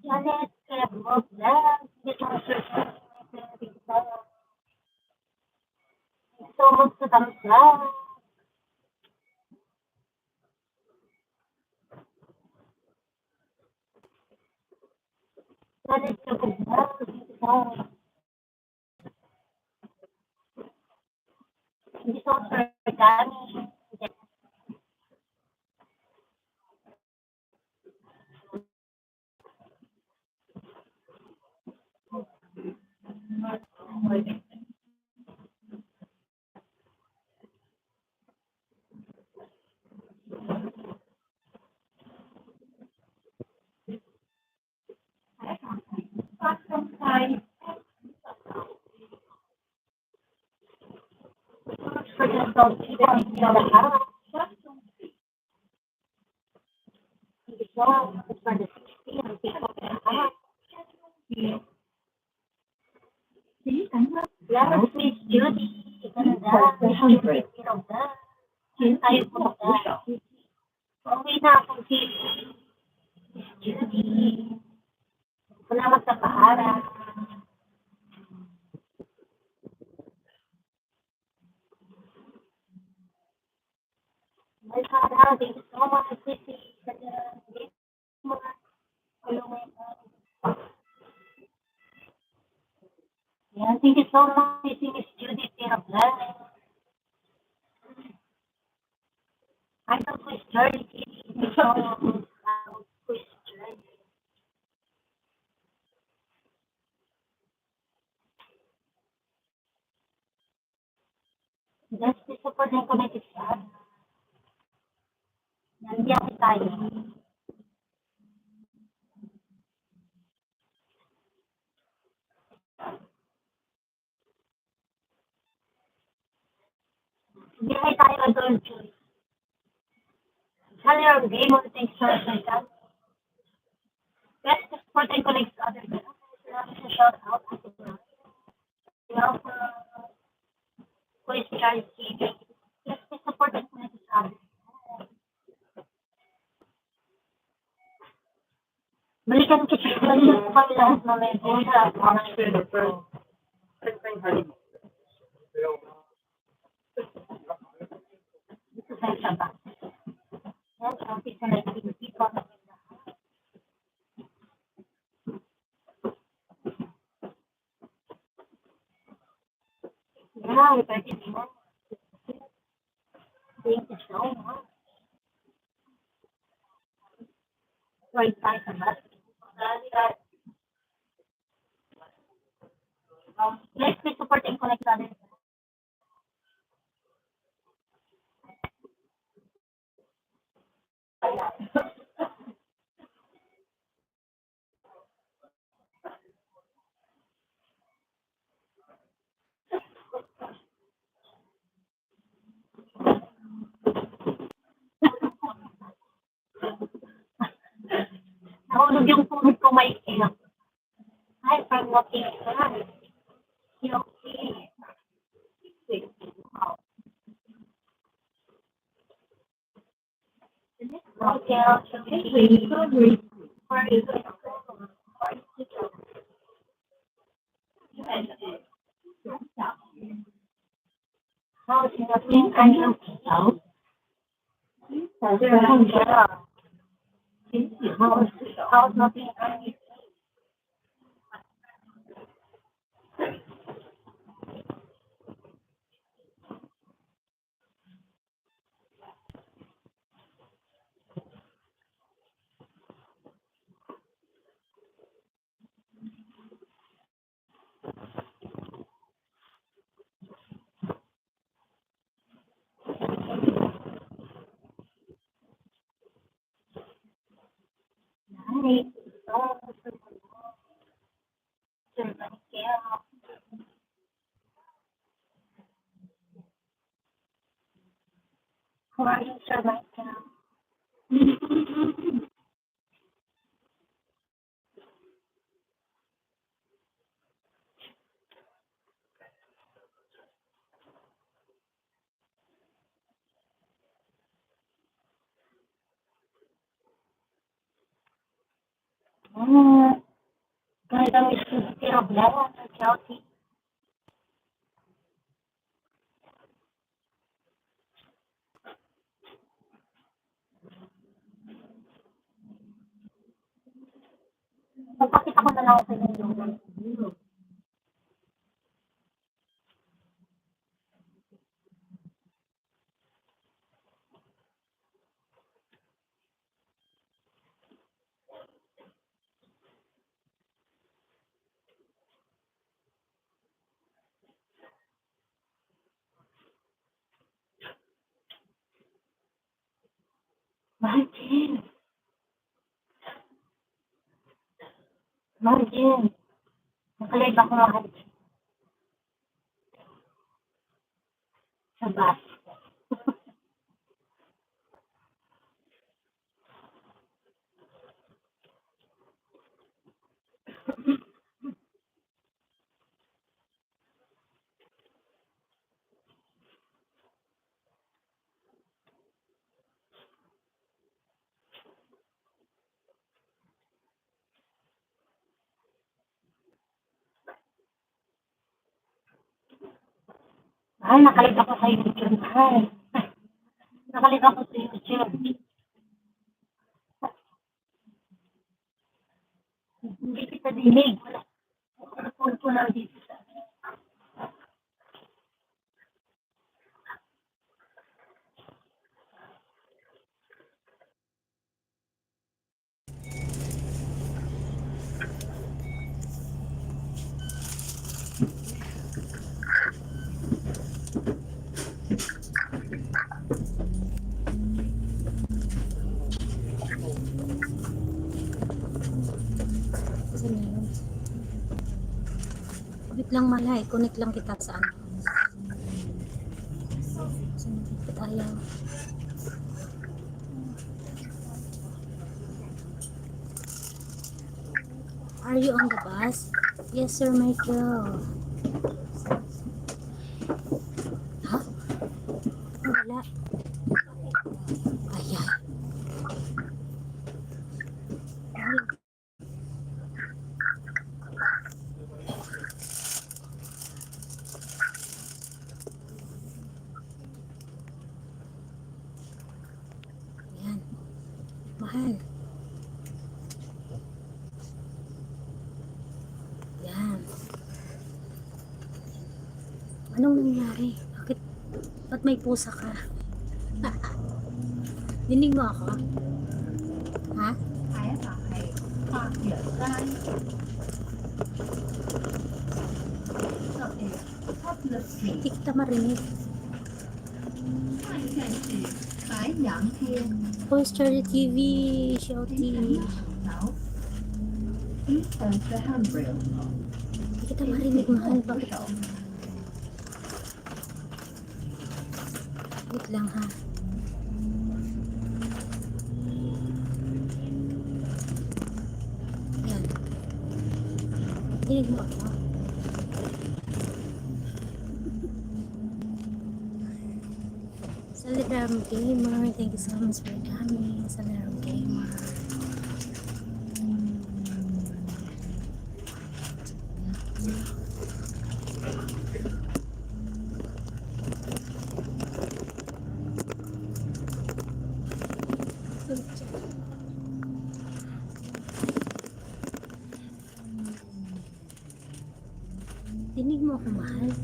Janet, kaya mo vlog. So, sa vlog. Janet, kaya mo vlog. Hindi so organic. For the dog, hindi na lahat. Hindi so, for the 60, hindi ko lahat. Yes, Miss Judy. Ganda. Miss Judy, ganda. Tayo po ba? Pauwi na akong si Miss Judy. Salamat sa paara. May paara. Thank you so much, Sissy. Mga tulungan. Yan, thank you so much, Miss Judy. Tira-vlog. I know quiz journey. So, quiz journey. Just support ng committee siya. Nandiyan tayo. Hindi tayo mag-join. Tell your game on things first like that. Let's support and connect to other people. Shout out. You know, quiz charity. Let's support and connect to others. Balikan ko kami lahat na may sa dito sa isa ba? Yan, sabi sa nag-iisip ko. Yeah, pwede mo. Thank you so much. Right side sa bus. Let's support and connect to others. Nahulog yung phone ko may iyak. Hi, from walking around. Okay. Yeah, so we for how's nothing I know now. How's nothing I need. How are you, sir, right now? Ganito mismo problema sa Chelsea. Magpakita ko na lang sa inyo. Margin, Margin. Nakalive ako Margin sa bus. Ay, nakalive ako sa YouTube. Ay, nakalive ako sa YouTube. Hindi kita dinig. Wala ko lang dito sa Wait lang malay, connect lang kita sa ano. Ayaw. Are you on the bus? Yes, Sir Michael. Ha? Wala. Ayan. Ayan. Mahal. Ayan. Anong nangyari? Ba't may pusa ka? Dinig mo ako? Ha? Hindi kita marinig. Toy Story TV, Shouty. Hindi kita marinig, mahal. Bakit? Wait lang ha. Ayan. Dinig mo ako. Sa Liram Gamer, thank you so much for coming. Sa Liram Gamer. Dinig mo ako, mahal.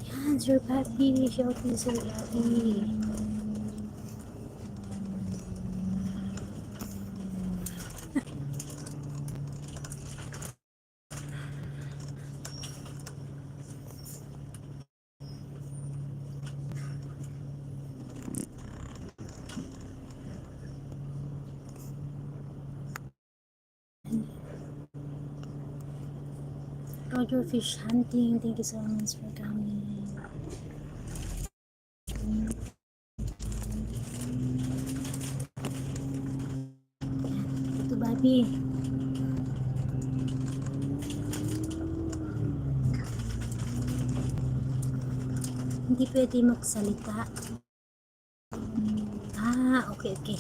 Yan, Sir Papi. Shout out Sir Papi. Roger Fish Hunting, thank you so much for coming. Ito, Bobby. Hindi pwede magsalita. Okay, okay.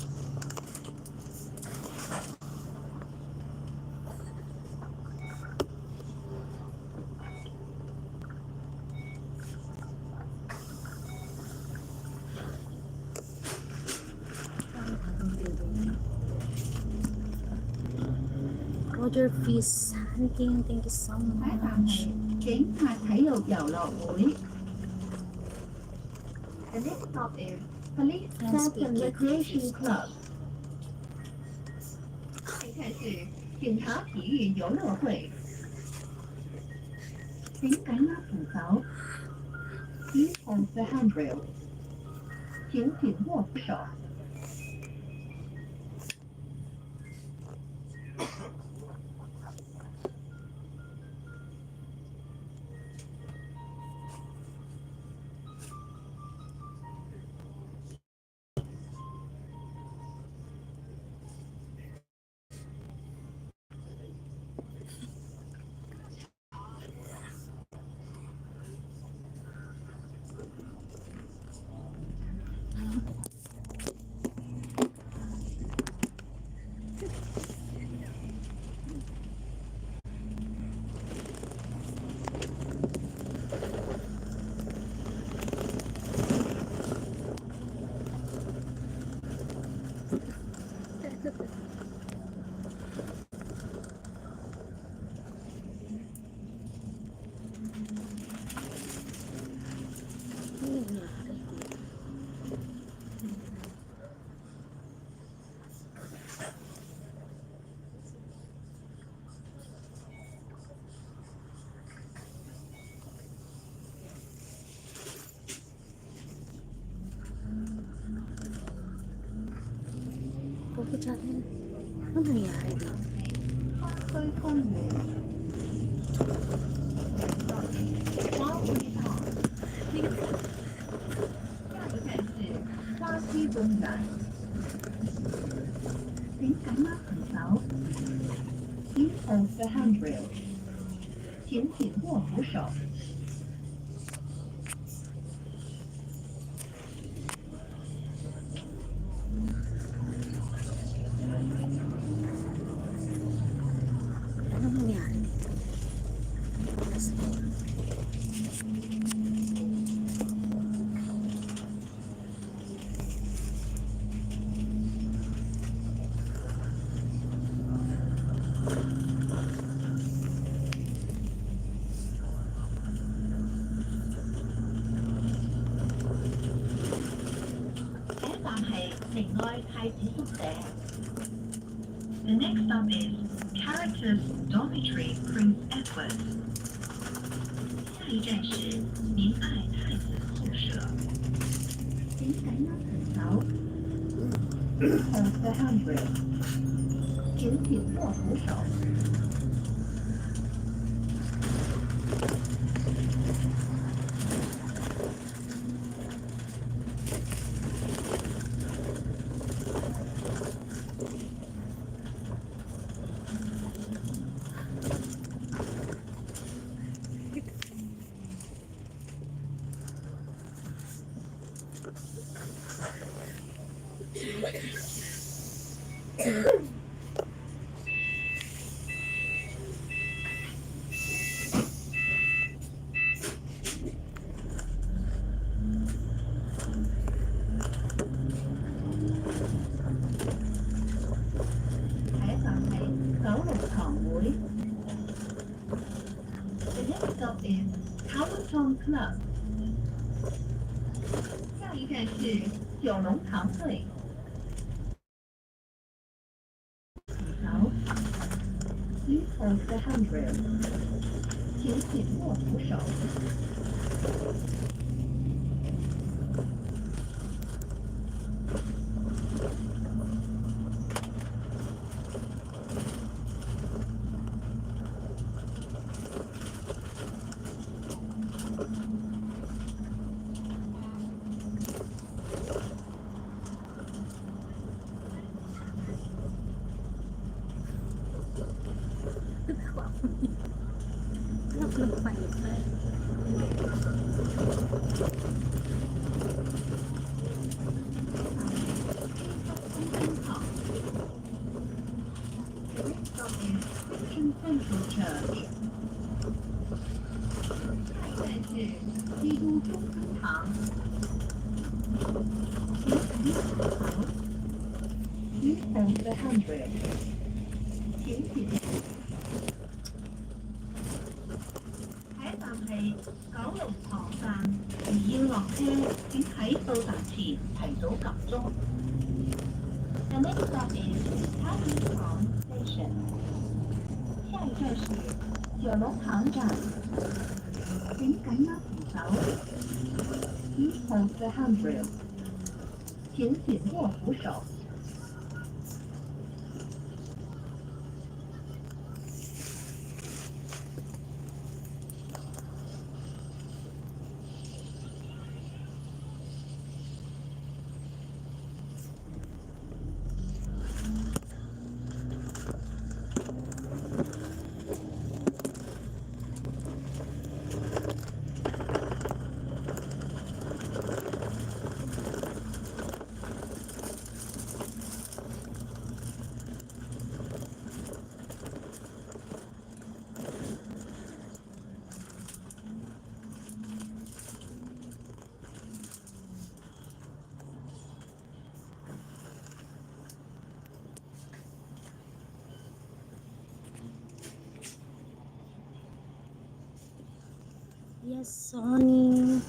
Roger Fish Hunting, thank you so much. Đến Hoa Thái Lầu Dạo Lò Muối. The next stop is Police Park and Recreation Club. 现在是警察体育游乐会。请赶马扶槽。Please hold the handrail. 请紧握扶手。Bakit sa atin? Ano nangyari dito? 推公园。花卉场。下一站是花溪公园。请赶马扶槽。Please hold the handrail. 请紧握扶手。Ano nangyari dito? The next stop is Characters Dormitory Prince Edward. 下一站是明爱太子宿舍。请赶马扶槽。Hold the handrail. 请紧握扶手。please. The next stop is Cowlton Club. 下一站是九龙塘会。槽 Please hold the handrail. 请紧握扶手。Love the fight. 好。The next stop is Christian Central Church. 下一站是基督中心堂。Please hold the handrail. 請緊喺站係九龍塘站，如要落車，請喺到達前提早撳鐘。The next stop is Cowlton Station. 下一站是九龍塘站，請緊握扶手。Please hold the handrail. 請緊握扶手。Yes, Sonny.